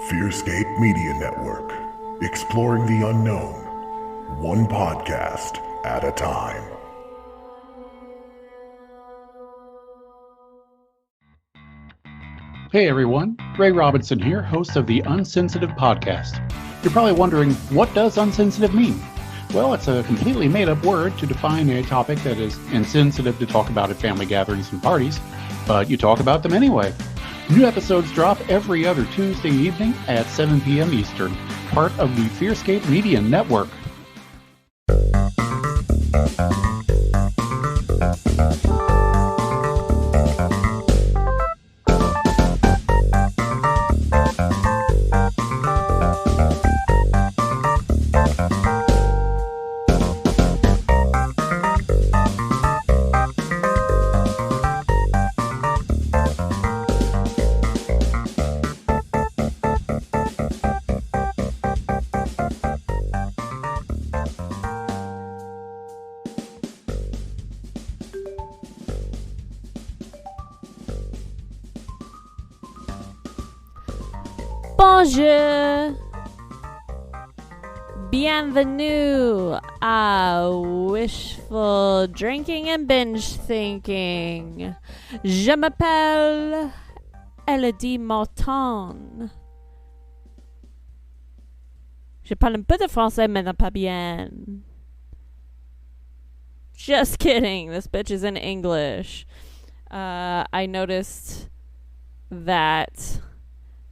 Fearscape Media Network, exploring the unknown, one podcast at a time. Hey everyone, Ray Robinson here, host of the Unsensitive Podcast. You're probably wondering, what does unsensitive mean? Well, it's a completely made-up word to define a topic that is insensitive to talk about at family gatherings and parties, but you talk about them anyway. New episodes drop every other Tuesday evening at 7 p.m. Eastern, part of the Fearscape Media Network. Bonjour! Bienvenue à wishful drinking and binge thinking. Je m'appelle Elodie Morton. Je parle un peu de français, mais non pas bien. Just kidding. This bitch is in English. I noticed that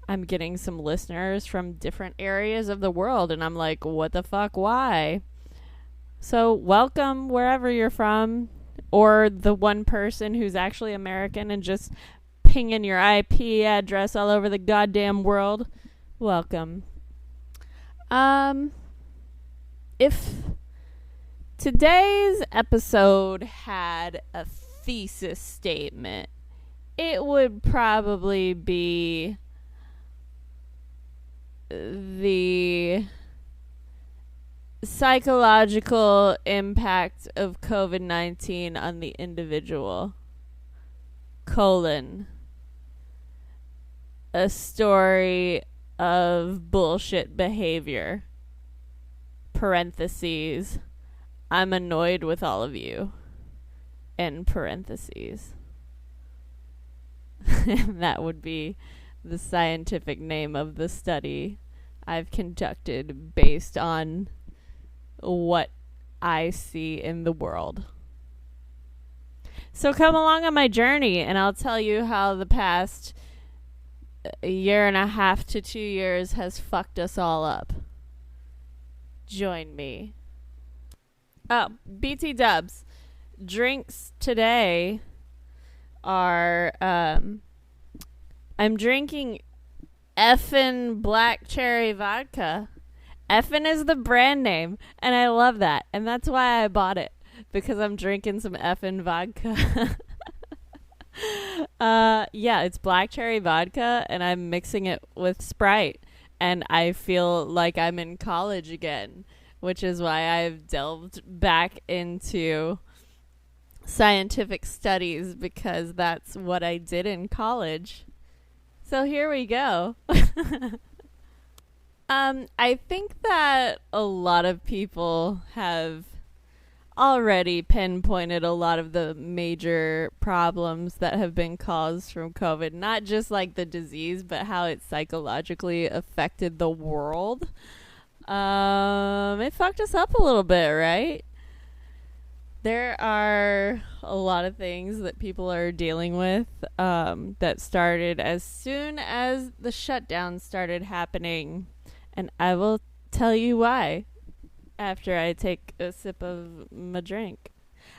I'm getting some listeners from different areas of the world, and I'm like, what the fuck, why? So welcome wherever you're from, or the one person who's actually American and just pinging your IP address all over the goddamn world. Welcome. If today's episode had a thesis statement, it would probably be the psychological impact of COVID-19 on the individual, a story of bullshit behavior, parentheses, I'm annoyed with all of you, end parentheses. That would be the scientific name of the study I've conducted based on what I see in the world. So come along on my journey and I'll tell you how the past year and a half to 2 years has fucked us all up. Join me. Oh, BT dubs. Drinks today are I'm drinking Effen black cherry vodka. Effen is the brand name, and I love that. And that's why I bought it, because I'm drinking some Effen vodka. Yeah, it's black cherry vodka, and I'm mixing it with Sprite. And I feel like I'm in college again, which is why I've delved back into scientific studies, because that's what I did in college. So here we go. I think that a lot of people have already pinpointed a lot of the major problems that have been caused from COVID. Not just like the disease, but how it psychologically affected the world. It fucked us up a little bit, right? There are a lot of things that people are dealing with that started as soon as the shutdowns started happening. And I will tell you why after I take a sip of my drink.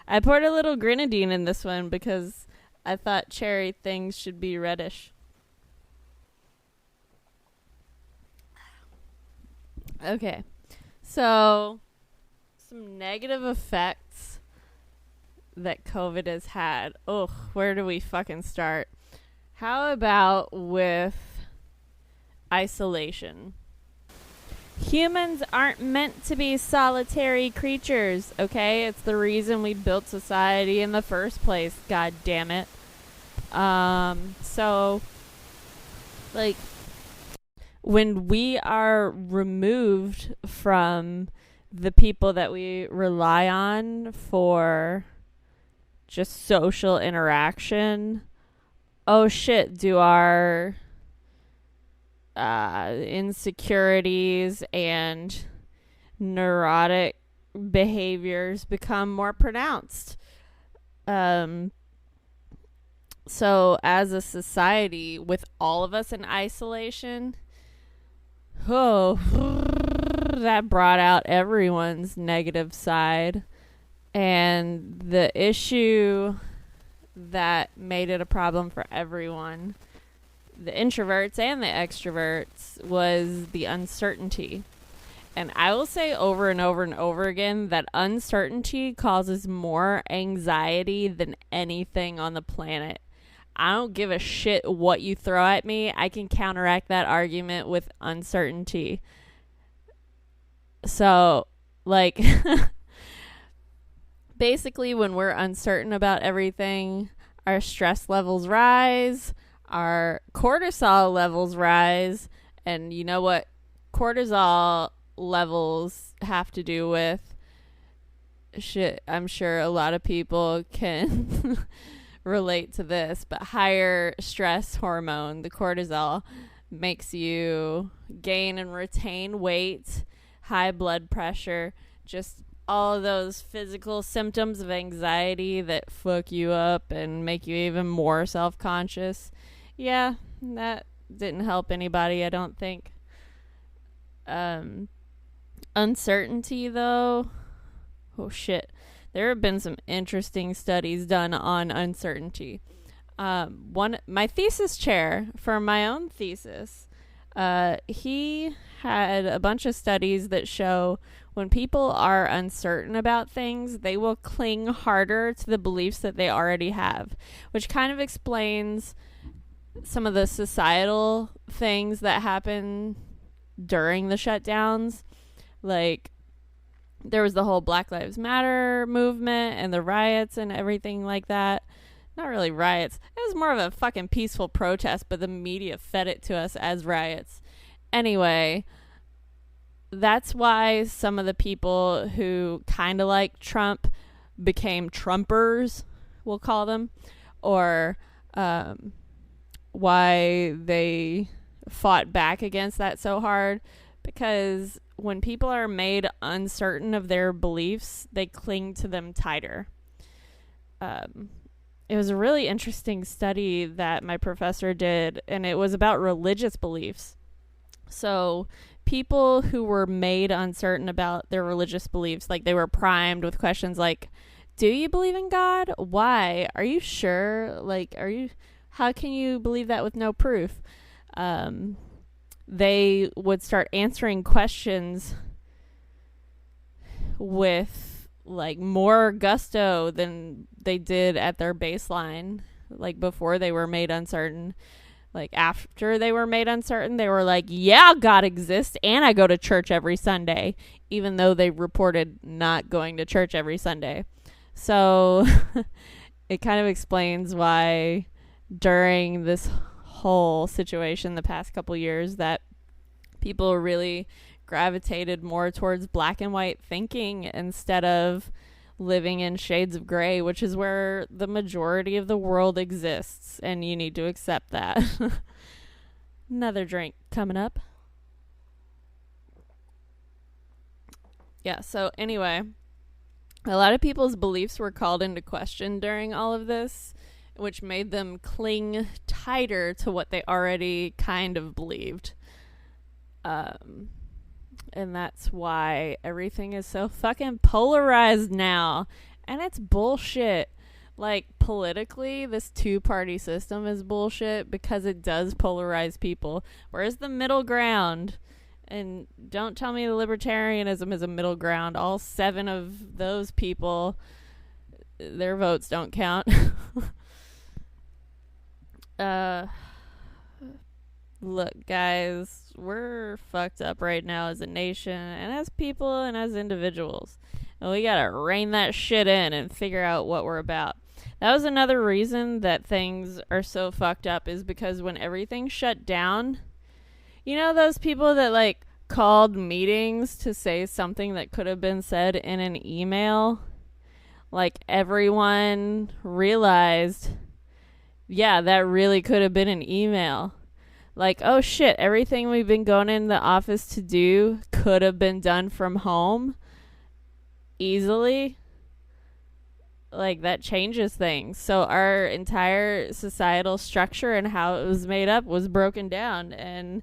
I poured a little grenadine in this one because I thought cherry things should be reddish. Okay, so some negative effects that COVID has had. Ugh, where do we fucking start? How about with isolation? Humans aren't meant to be solitary creatures, okay? It's the reason we built society in the first place, god damn it. So, like, when we are removed from the people that we rely on for just social interaction, oh shit, do our insecurities and neurotic behaviors become more pronounced. So as a society, with all of us in isolation, that brought out everyone's negative side. And the issue that made it a problem for everyone, the introverts and the extroverts, was the uncertainty. And I will say over and over and over again that uncertainty causes more anxiety than anything on the planet. I don't give a shit what you throw at me. I can counteract that argument with uncertainty. So, like, basically when we're uncertain about everything, our stress levels rise, our cortisol levels rise, and you know what cortisol levels have to do with? Shit, I'm sure a lot of people can relate to this, but higher stress hormone, the cortisol, makes you gain and retain weight, high blood pressure, just all of those physical symptoms of anxiety that fuck you up and make you even more self-conscious. Yeah, that didn't help anybody, I don't think. Uncertainty, though, oh shit. There have been some interesting studies done on uncertainty. My thesis chair for my own thesis, he had a bunch of studies that show when people are uncertain about things, they will cling harder to the beliefs that they already have, which kind of explains some of the societal things that happen during the shutdowns. Like, there was the whole Black Lives Matter movement and the riots and everything like that. Not really riots. It was more of a fucking peaceful protest, but the media fed it to us as riots. Anyway, that's why some of the people who kind of like Trump became Trumpers, we'll call them, or why they fought back against that so hard, because when people are made uncertain of their beliefs, they cling to them tighter. It was a really interesting study that my professor did, and it was about religious beliefs. So people who were made uncertain about their religious beliefs, like they were primed with questions like, do you believe in God? Why? Are you sure? Like, how can you believe that with no proof? They would start answering questions with like more gusto than they did at their baseline, like before they were made uncertain. Like after they were made uncertain, they were like, yeah, God exists and I go to church every Sunday, even though they reported not going to church every Sunday. So it kind of explains why during this whole situation the past couple years that people really gravitated more towards black and white thinking instead of living in shades of gray, which is where the majority of the world exists, and you need to accept that. Another drink coming up. Yeah, so anyway, a lot of people's beliefs were called into question during all of this, which made them cling tighter to what they already kind of believed. And that's why everything is so fucking polarized now. And it's bullshit. Like, politically, this two-party system is bullshit because it does polarize people. Where's the middle ground? And don't tell me libertarianism is a middle ground. All 7 of those people, their votes don't count. Look, guys, we're fucked up right now as a nation and as people and as individuals. And we gotta rein that shit in and figure out what we're about. That was another reason that things are so fucked up, is because when everything shut down, You know those people that like called meetings to say something that could have been said in an email? Like everyone realized, yeah, that really could have been an email. Like, oh shit, everything we've been going in the office to do could have been done from home easily. Like, that changes things. So our entire societal structure and how it was made up was broken down. And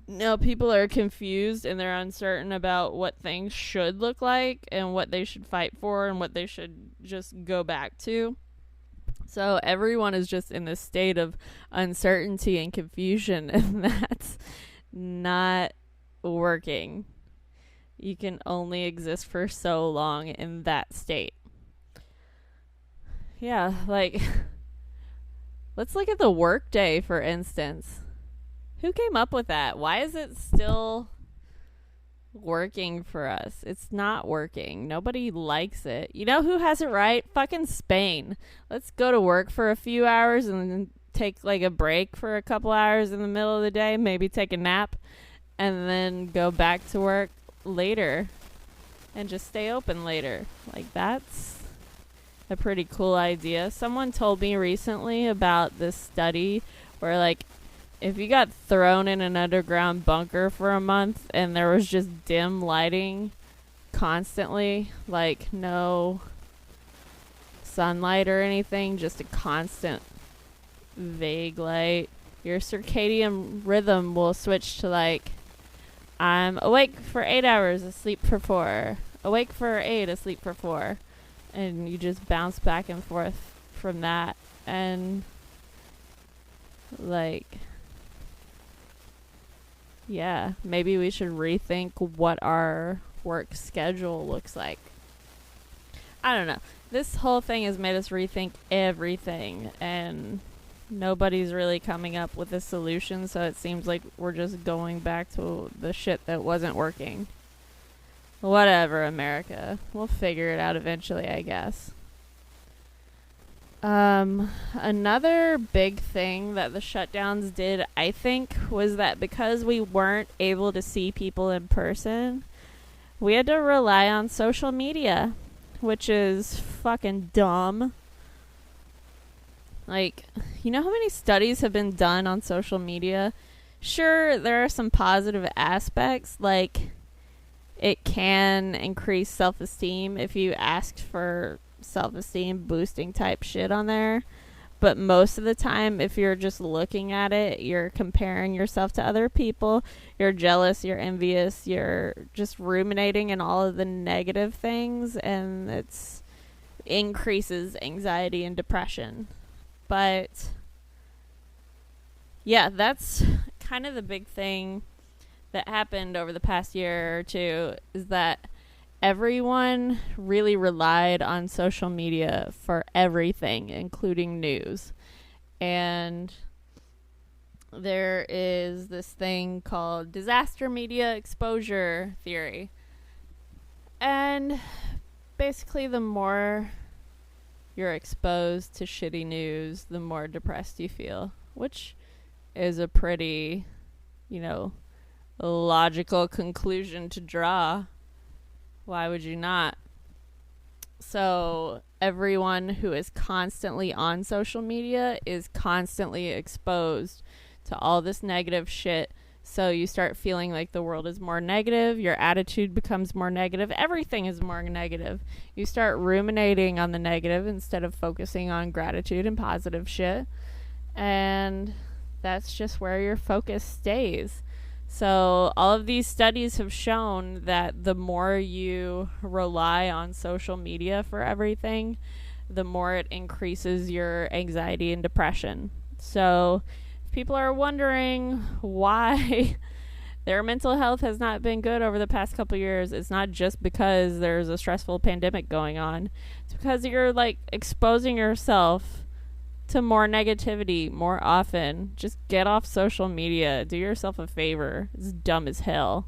now people are confused and they're uncertain about what things should look like and what they should fight for and what they should just go back to. So everyone is just in this state of uncertainty and confusion, and that's not working. You can only exist for so long in that state. Yeah, like, let's look at the workday, for instance. Who came up with that? Why is it still working for us? It's not working. Nobody likes it. You know who has it right? Fucking Spain. Let's go to work for a few hours and then take like a break for a couple hours in the middle of the day, maybe take a nap, and then go back to work later and just stay open later. Like, that's a pretty cool idea. Someone told me recently about this study where, like, if you got thrown in an underground bunker for a month and there was just dim lighting constantly, like no sunlight or anything, just a constant vague light, your circadian rhythm will switch to like, I'm awake for 8 hours, asleep for 4, awake for 8, asleep for 4, and you just bounce back and forth from that. And like, yeah, maybe we should rethink what our work schedule looks like. I don't know. This whole thing has made us rethink everything, and nobody's really coming up with a solution, so it seems like we're just going back to the shit that wasn't working. Whatever, America. We'll figure it out eventually, I guess. Another big thing that the shutdowns did, I think, was that because we weren't able to see people in person, we had to rely on social media, which is fucking dumb. Like, you know how many studies have been done on social media? Sure, there are some positive aspects, like it can increase self-esteem if you asked for self-esteem boosting type shit on there, but most of the time, if you're just looking at it, you're comparing yourself to other people, you're jealous, you're envious, you're just ruminating in all of the negative things, and it's increases anxiety and depression. But yeah, that's kind of the big thing that happened over the past year or two, is that everyone really relied on social media for everything, including news. And there is this thing called disaster media exposure theory. And basically, the more you're exposed to shitty news, the more depressed you feel, which is a pretty, logical conclusion to draw. Why would you not? So everyone who is constantly on social media is constantly exposed to all this negative shit. So you start feeling like the world is more negative. Your attitude becomes more negative. Everything is more negative. You start ruminating on the negative instead of focusing on gratitude and positive shit. And that's just where your focus stays. So all of these studies have shown that the more you rely on social media for everything, the more it increases your anxiety and depression. So if people are wondering why their mental health has not been good over the past couple years, it's not just because there's a stressful pandemic going on. It's because you're exposing yourself to more negativity more often. Just get off social media. Do yourself a favor. It's dumb as hell.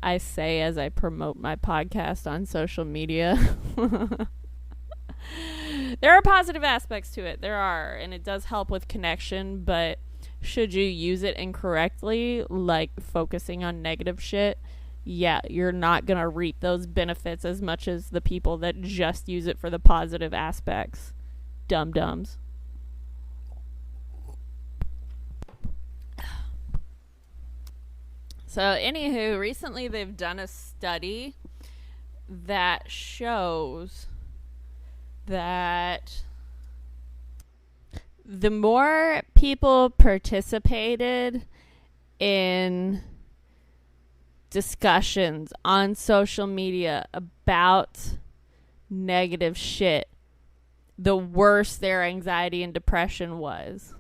I say as I promote my podcast on social media. There are positive aspects to it. There are. And it does help with connection. But should you use it incorrectly, like focusing on negative shit, yeah, you're not going to reap those benefits as much as the people that just use it for the positive aspects. Dum-dums. So, anywho, recently they've done a study that shows that the more people participated in discussions on social media about negative shit, the worse their anxiety and depression was.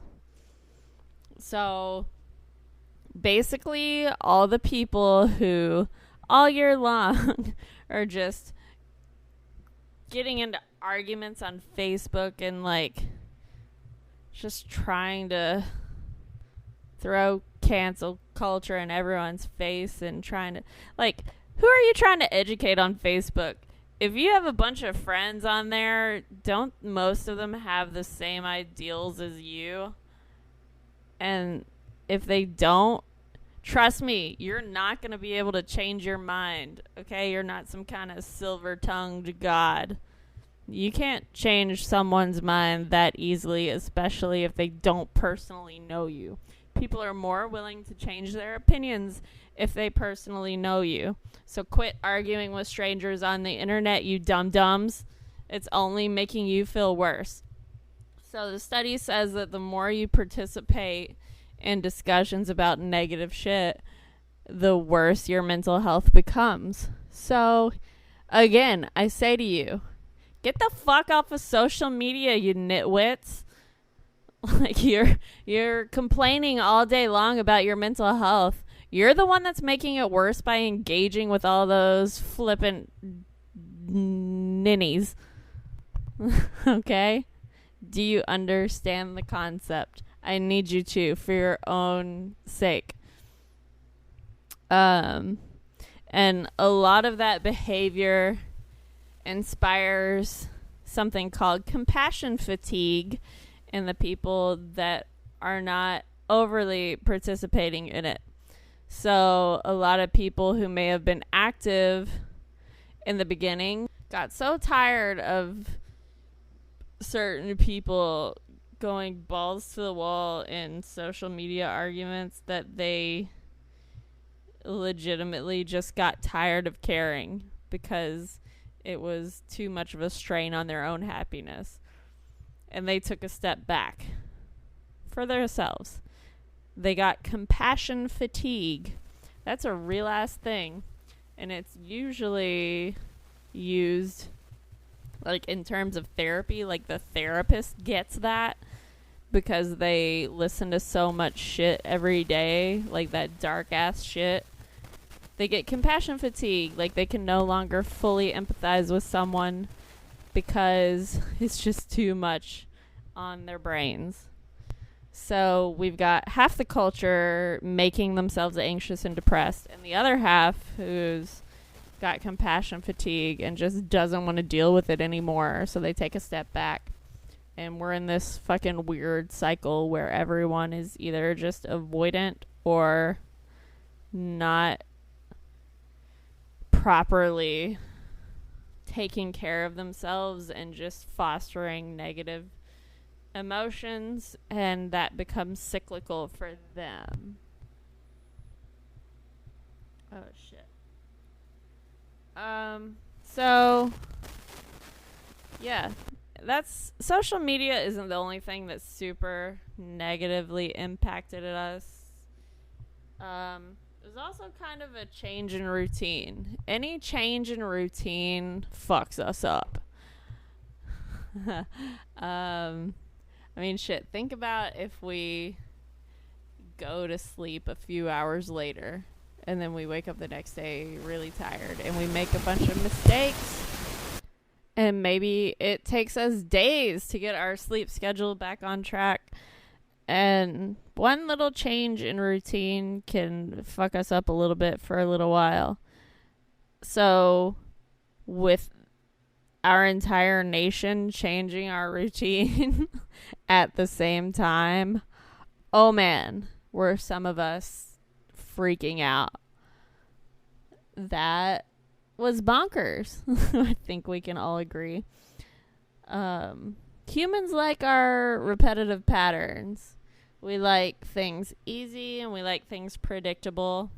So basically, all the people who all year long are just getting into arguments on Facebook and like just trying to throw cancel culture in everyone's face and trying to, like, who are you trying to educate on Facebook? If you have a bunch of friends on there, don't most of them have the same ideals as you? And if they don't, trust me, you're not going to be able to change your mind, okay? You're not some kind of silver-tongued god. You can't change someone's mind that easily, especially if they don't personally know you. People are more willing to change their opinions if they personally know you. So quit arguing with strangers on the internet, you dum-dums. It's only making you feel worse. So the study says that the more you participate in discussions about negative shit, the worse your mental health becomes. So, again, I say to you, get the fuck off of social media, you nitwits. Like, you're complaining all day long about your mental health. You're the one that's making it worse by engaging with all those flippant ninnies. Okay? Do you understand the concept? I need you to, for your own sake. And a lot of that behavior inspires something called compassion fatigue in the people that are not overly participating in it. So a lot of people who may have been active in the beginning got so tired of certain people going balls to the wall in social media arguments that they legitimately just got tired of caring because it was too much of a strain on their own happiness. And they took a step back for themselves. They got compassion fatigue. That's a real ass thing. And it's usually used like in terms of therapy. Like the therapist gets that because they listen to so much shit every day, like that dark ass shit. They get compassion fatigue. Like they can no longer fully empathize with someone because it's just too much on their brains. So we've got half the culture making themselves anxious and depressed, and the other half who's got compassion fatigue and just doesn't want to deal with it anymore, so they take a step back. And we're in this fucking weird cycle where everyone is either just avoidant or not properly taking care of themselves and just fostering negative emotions, and that becomes cyclical for them. Oh shit. So yeah, that's social media isn't the only thing that's super negatively impacted us. There's also kind of a change in routine. Any change in routine fucks us up. I mean, shit, think about if we go to sleep a few hours later and then we wake up the next day really tired and we make a bunch of mistakes. And maybe it takes us days to get our sleep schedule back on track. And one little change in routine can fuck us up a little bit for a little while. So with our entire nation changing our routine at the same time, oh man, were some of us freaking out. That was bonkers. I think we can all agree. Humans like our repetitive patterns. We like things easy and we like things predictable.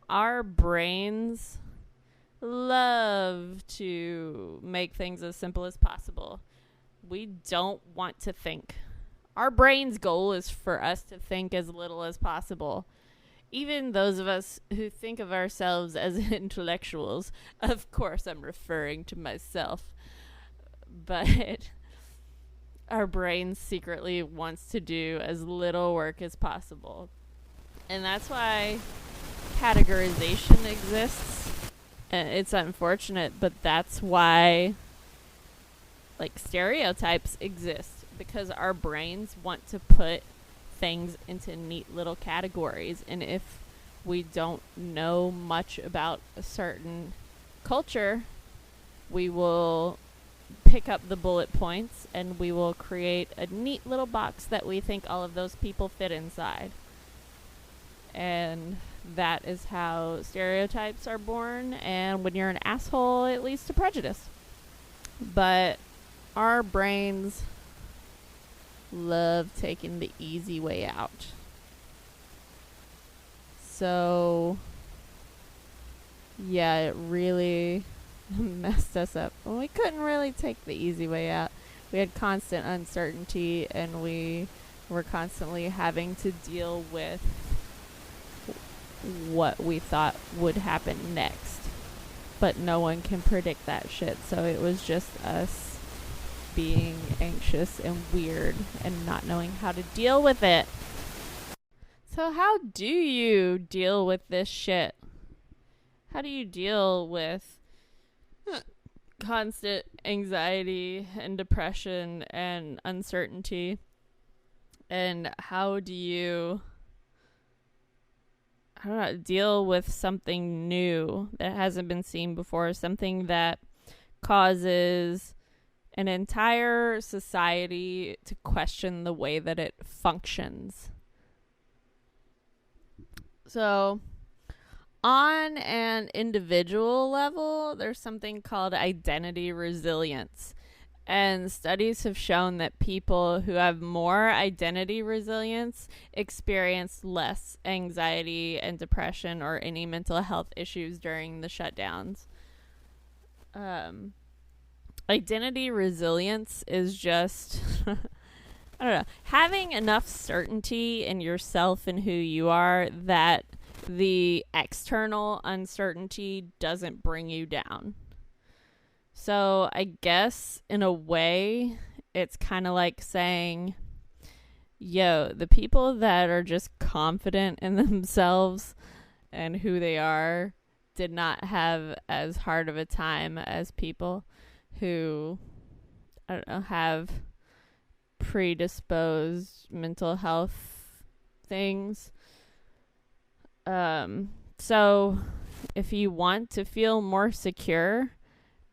Our brains love to make things as simple as possible. We don't want to think. Our brain's goal is for us to think as little as possible. Even those of us who think of ourselves as intellectuals, of course I'm referring to myself, but our brain secretly wants to do as little work as possible. And that's why categorization exists. And it's unfortunate, but that's why stereotypes exist, because our brains want to put things into neat little categories. And if we don't know much about a certain culture, we will pick up the bullet points and we will create a neat little box that we think all of those people fit inside. And that is how stereotypes are born, and when you're an asshole, it leads to prejudice. But our brains love taking the easy way out. So, yeah, it really messed us up. Well, we couldn't really take the easy way out. We had constant uncertainty, and we were constantly having to deal with what we thought would happen next. But no one can predict that shit. So it was just us being anxious and weird and not knowing how to deal with it. So how do you deal with this shit? How do you deal with constant anxiety and depression and uncertainty? And how do you, I don't know, deal with something new that hasn't been seen before, something that causes an entire society to question the way that it functions? So, on an individual level, there's something called identity resilience. And studies have shown that people who have more identity resilience experience less anxiety and depression or any mental health issues during the shutdowns. Identity resilience is just, I don't know, having enough certainty in yourself and who you are that the external uncertainty doesn't bring you down. So I guess in a way, it's kind of like saying, yo, the people that are just confident in themselves and who they are did not have as hard of a time as people who, I don't know, have predisposed mental health things. So if you want to feel more secure,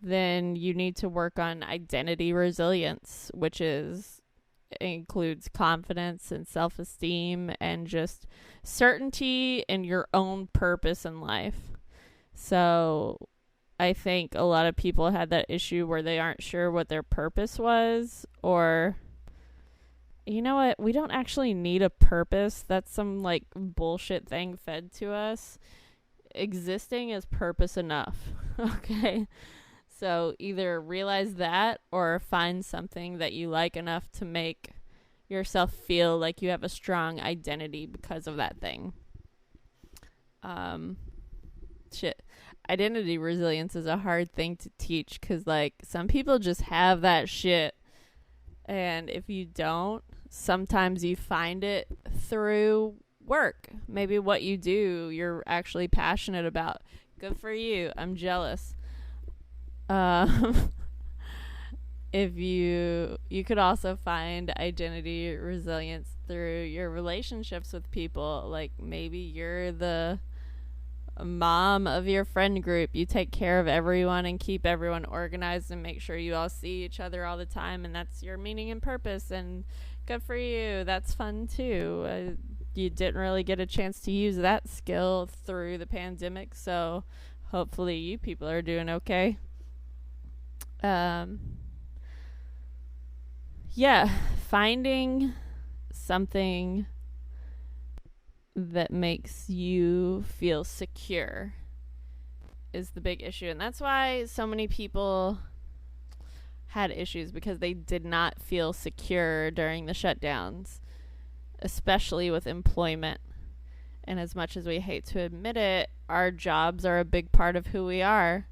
then you need to work on identity resilience, which includes confidence and self-esteem and just certainty in your own purpose in life. So I think a lot of people had that issue where they aren't sure what their purpose was, or, you know what, we don't actually need a purpose. That's some like bullshit thing fed to us. Existing is purpose enough. Okay. So either realize that or find something that you like enough to make yourself feel like you have a strong identity because of that thing. Identity resilience is a hard thing to teach because, like, some people just have that shit. And if you don't, sometimes you find it through work. Maybe what you do, you're actually passionate about. Good for you. I'm jealous. If you could also find identity resilience through your relationships with people. Like, maybe you're the mom of your friend group. You take care of everyone and keep everyone organized and make sure you all see each other all the time, and that's your meaning and purpose. And Good for you. That's fun too. You didn't really get a chance to use that skill through the pandemic, so hopefully you people are doing okay. Yeah, finding something that makes you feel secure is the big issue. And that's why so many people had issues, because they did not feel secure during the shutdowns, especially with employment. And as much as we hate to admit it, our jobs are a big part of who we are.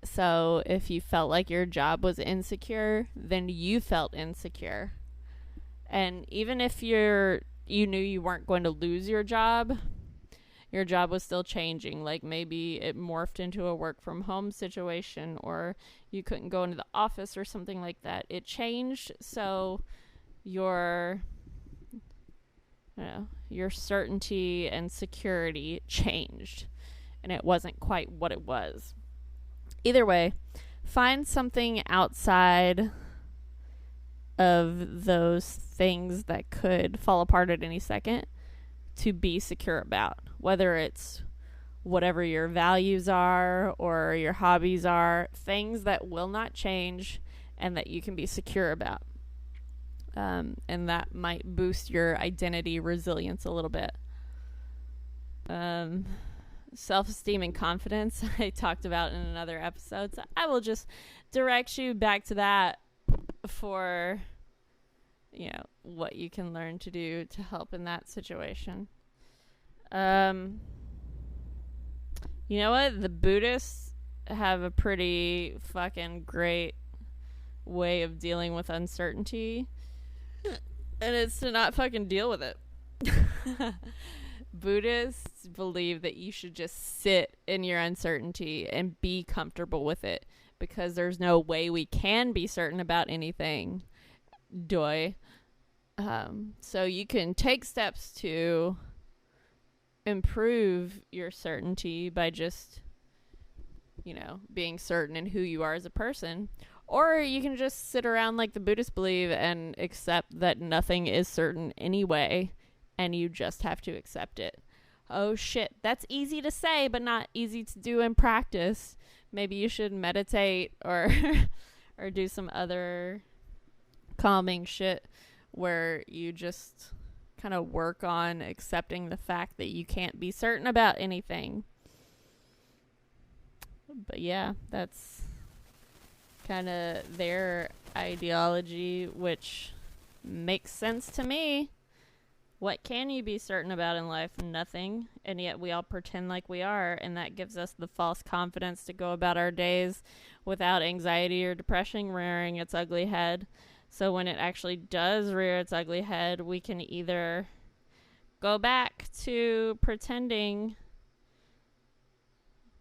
So if you felt like your job was insecure, then you felt insecure. And even if you knew you weren't going to lose your job was still changing. Like maybe it morphed into a work from home situation, or you couldn't go into the office or something like that. It changed, so your certainty and security changed, and it wasn't quite what it was. Either way, find something outside of those things that could fall apart at any second to be secure about, whether it's whatever your values are or your hobbies are, things that will not change and that you can be secure about. And that might boost your identity resilience a little bit. Self-esteem and confidence I talked about in another episode, so I will just direct you back to that for what you can learn to do to help in that situation. You know what? The Buddhists have a pretty fucking great way of dealing with uncertainty, and it's to not fucking deal with it. Buddhists believe that you should just sit in your uncertainty and be comfortable with it, because there's no way we can be certain about anything. So you can take steps to improve your certainty by just, being certain in who you are as a person. Or you can just sit around like the Buddhists believe and accept that nothing is certain anyway, and you just have to accept it. Oh shit, that's easy to say, but not easy to do in practice. Maybe you should meditate or or do some other calming shit where you just kind of work on accepting the fact that you can't be certain about anything. But yeah, that's kind of their ideology, which makes sense to me. What can you be certain about in life? Nothing. And yet we all pretend like we are, and that gives us the false confidence to go about our days without anxiety or depression rearing its ugly head. So when it actually does rear its ugly head, we can either go back to pretending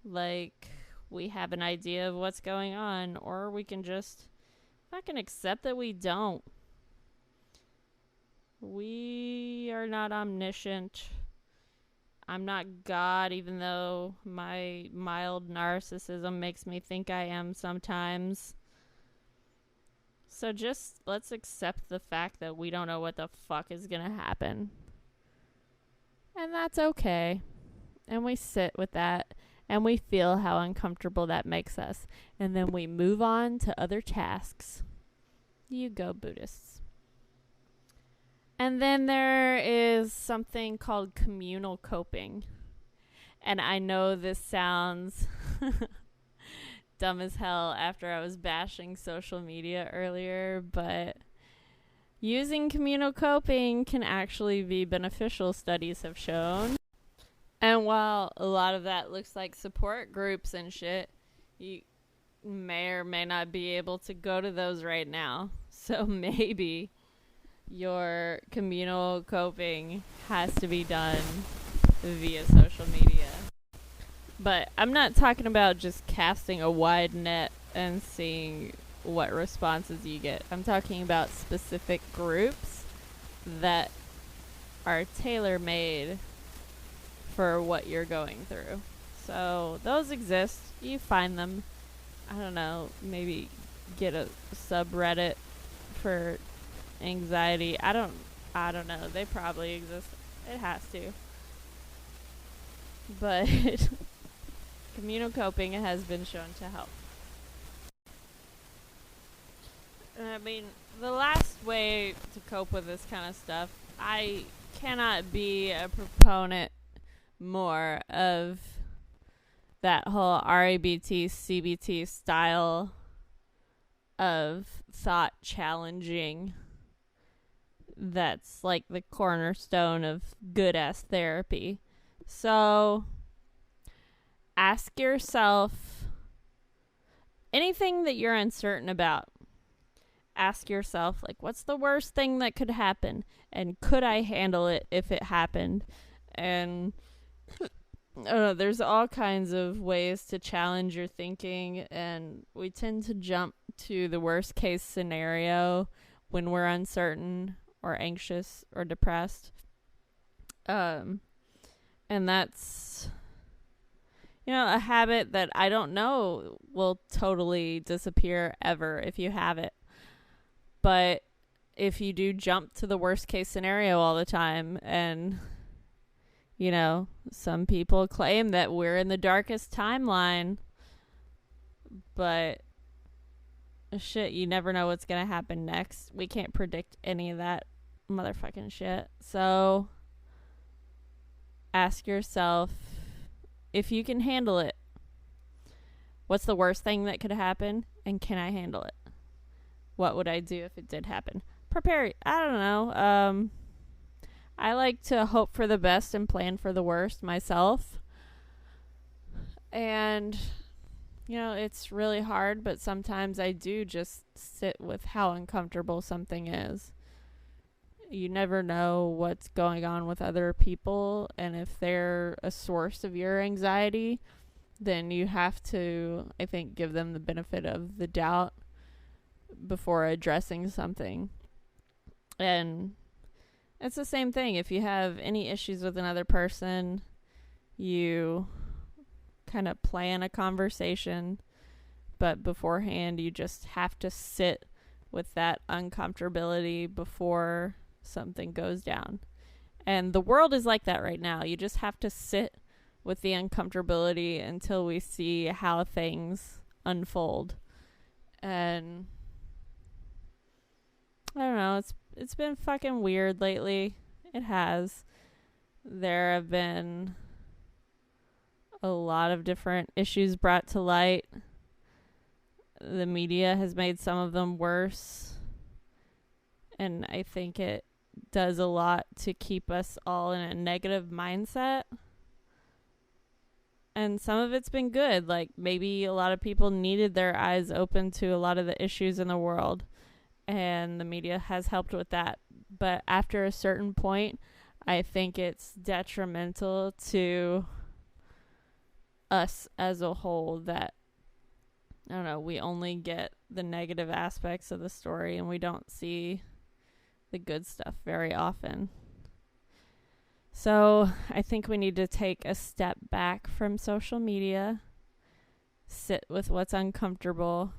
like we have an idea of what's going on, or we can just fucking accept that we don't. We are not omniscient. I'm not God, even though my mild narcissism makes me think I am sometimes. So just let's accept the fact that we don't know what the fuck is gonna happen. And that's okay. And we sit with that, and we feel how uncomfortable that makes us. And then we move on to other tasks. You go, Buddhists. And then there is something called communal coping. And I know this sounds dumb as hell after I was bashing social media earlier, but using communal coping can actually be beneficial, studies have shown. And while a lot of that looks like support groups and shit, you may or may not be able to go to those right now. So maybe your communal coping has to be done via social media. But I'm not talking about just casting a wide net and seeing what responses you get. I'm talking about specific groups that are tailor-made for what you're going through. So those exist. You find them. I don't know, maybe get a subreddit for anxiety. I don't know. They probably exist. It has to. But communal coping has been shown to help. I mean, the last way to cope with this kind of stuff, I cannot be a proponent more of that whole RABT, CBT style of thought challenging. That's like the cornerstone of good ass therapy. So ask yourself anything that you're uncertain about. Ask yourself, like, what's the worst thing that could happen? And could I handle it if it happened? And I don't know, there's all kinds of ways to challenge your thinking, and we tend to jump to the worst case scenario when we're uncertain or anxious or depressed. And that's, a habit that I don't know will totally disappear ever if you have it. But if you do jump to the worst case scenario all the time, and, some people claim that we're in the darkest timeline, but shit, you never know what's going to happen next. We can't predict any of that motherfucking shit. So ask yourself if you can handle it. What's the worst thing that could happen, and can I handle it? What would I do if it did happen? Prepare. I don't know. I like to hope for the best and plan for the worst myself. And, it's really hard, but sometimes I do just sit with how uncomfortable something is. You never know what's going on with other people, and if they're a source of your anxiety, then you have to, I think, give them the benefit of the doubt before addressing something. And it's the same thing. If you have any issues with another person, you kind of plan a conversation, but beforehand you just have to sit with that uncomfortability before something goes down. And the world is like that right now. You just have to sit with the uncomfortability until we see how things unfold. And I don't know, it's been fucking weird lately. It has. There have been a lot of different issues brought to light. The media has made some of them worse. And I think it does a lot to keep us all in a negative mindset. And some of it's been good. Like, maybe a lot of people needed their eyes open to a lot of the issues in the world, and the media has helped with that. But after a certain point, I think it's detrimental to us as a whole that, I don't know, we only get the negative aspects of the story and we don't see the good stuff very often. So I think we need to take a step back from social media, sit with what's uncomfortable,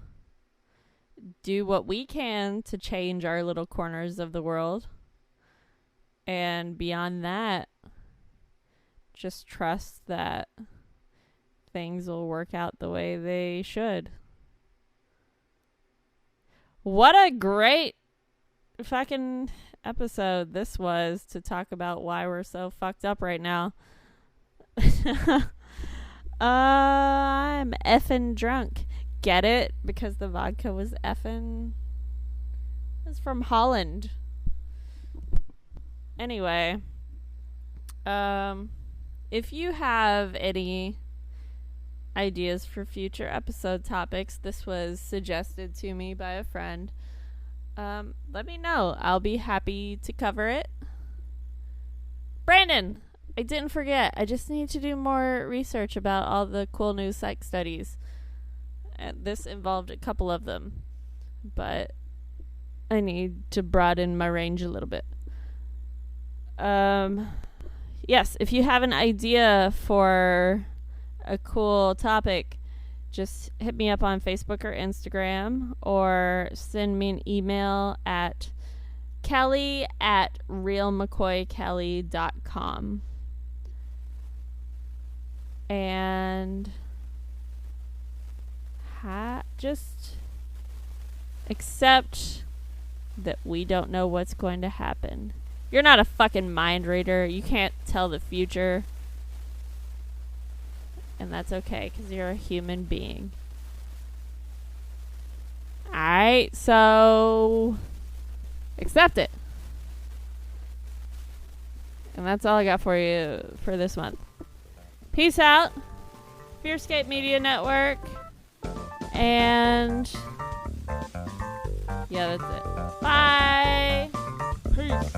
do what we can to change our little corners of the world, and beyond that, just trust that things will work out the way they should. What a great fucking episode this was to talk about why we're so fucked up right now. I'm effing drunk. Get it? Because the vodka was effing. It's from Holland. Anyway, if you have any ideas for future episode topics, this was suggested to me by a friend. Let me know. I'll be happy to cover it. Brandon, I didn't forget. I just need to do more research about all the cool new psych studies. This involved a couple of them, but I need to broaden my range a little bit. Yes, if you have an idea for a cool topic, just hit me up on Facebook or Instagram, or send me an email at Kelly at realmccoykelly.com. And just accept that we don't know what's going to happen. You're not a fucking mind reader. You can't tell the future. And that's okay, because you're a human being. Alright, so accept it. And that's all I got for you for this month. Peace out. Fearscape Media Network. And yeah, that's it. Bye. Peace.